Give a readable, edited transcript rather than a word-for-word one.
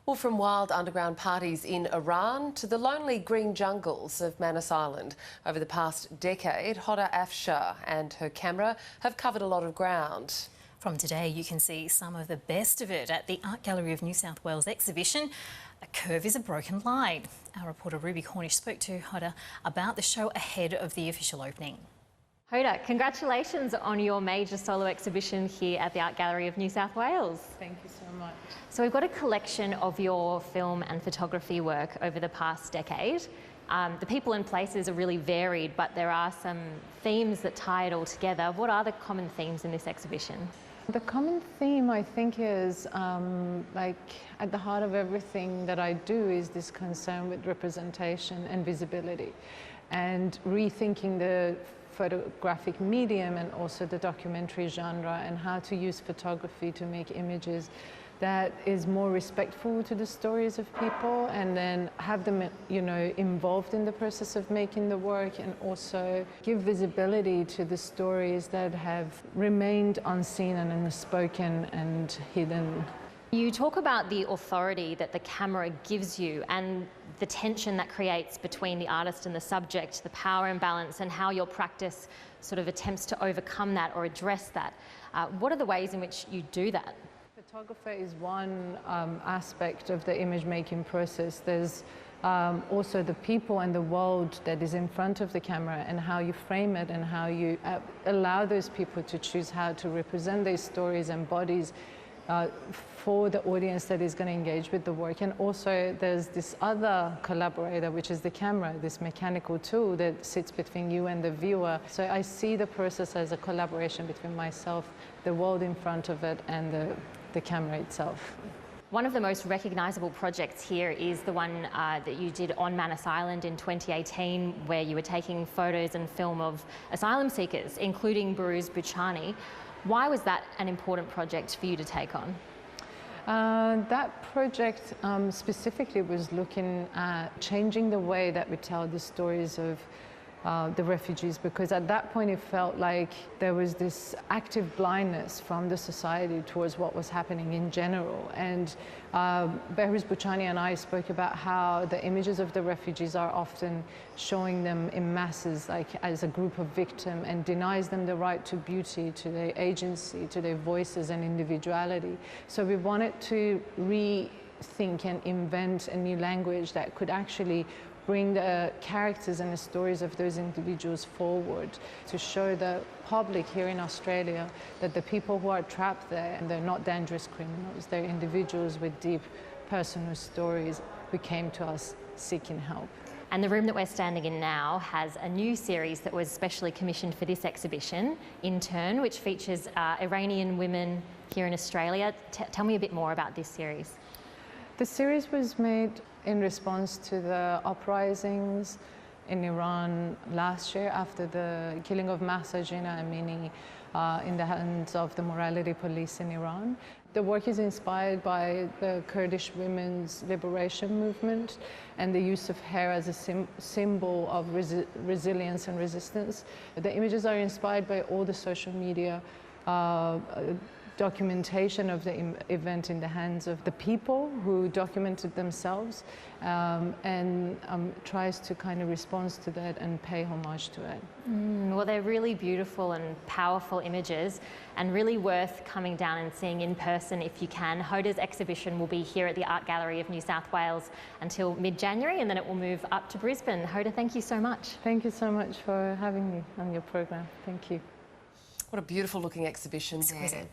Well, from wild underground parties in Iran to the lonely green jungles of Manus Island. Over the past decade, Hoda Afshar and her camera have covered a lot of ground. From today, you can see some of the best of it at the Art Gallery of New South Wales exhibition, A Curve is a Broken Line. Our reporter Ruby Cornish spoke to Hoda about the show ahead of the official opening. Hoda, congratulations on your major solo exhibition here at the Art Gallery of New South Wales. Thank you so much. So we've got a collection of your film and photography work over the past decade. The people and places are really varied, but there are some themes that tie it all together. What are the common themes in this exhibition? The common theme, I think, is like at the heart of everything that I do is this concern with representation and visibility, and rethinking the photographic medium and also the documentary genre, and how to use photography to make images that is more respectful to the stories of people, and then have them, involved in the process of making the work, and also give visibility to the stories that have remained unseen and unspoken and hidden. You talk about the authority that the camera gives you and the tension that creates between the artist and the subject, the power imbalance, and how your practice sort of attempts to overcome that or address that. What are the ways in which you do that? Photographer is one aspect of the image-making process. There's also the people and the world that is in front of the camera, and how you frame it and how you allow those people to choose how to represent their stories and bodies for the audience that is going to engage with the work. And also there's this other collaborator, which is the camera, this mechanical tool that sits between you and the viewer. So I see the process as a collaboration between myself, the world in front of it, and the camera itself. One of the most recognisable projects here is the one that you did on Manus Island in 2018, where you were taking photos and film of asylum seekers, including Buruz Buchani. Why was that an important project for you to take on? That project specifically was looking at changing the way that we tell the stories of the refugees, because at that point it felt like there was this active blindness from the society towards what was happening in general. And Buruz Buchani and I spoke about how the images of the refugees are often showing them in masses, like as a group of victims, and denies them the right to beauty, to their agency, to their voices and individuality. So we wanted to rethink and invent a new language that could actually bring the characters and the stories of those individuals forward, to show the public here in Australia that the people who are trapped there, and they're not dangerous criminals, they're individuals with deep personal stories who came to us seeking help. And the room that we're standing in now has a new series that was specially commissioned for this exhibition, In Turn, which features Iranian women here in Australia. Tell me a bit more about this series. The series was made in response to the uprisings in Iran last year after the killing of Mahsa Jina Amini in the hands of the morality police in Iran. The work is inspired by the Kurdish women's liberation movement and the use of hair as a symbol of resilience and resistance. The images are inspired by all the social media documentation of the event in the hands of the people who documented themselves, and tries to kind of respond to that and pay homage to it. Well, they're really beautiful and powerful images, and really worth coming down and seeing in person if you can. Hoda's exhibition will be here at the Art Gallery of New South Wales until mid-January, and then it will move up to Brisbane. Hoda, thank you so much. Thank you so much for having me on your program. Thank you. What a beautiful looking exhibition there.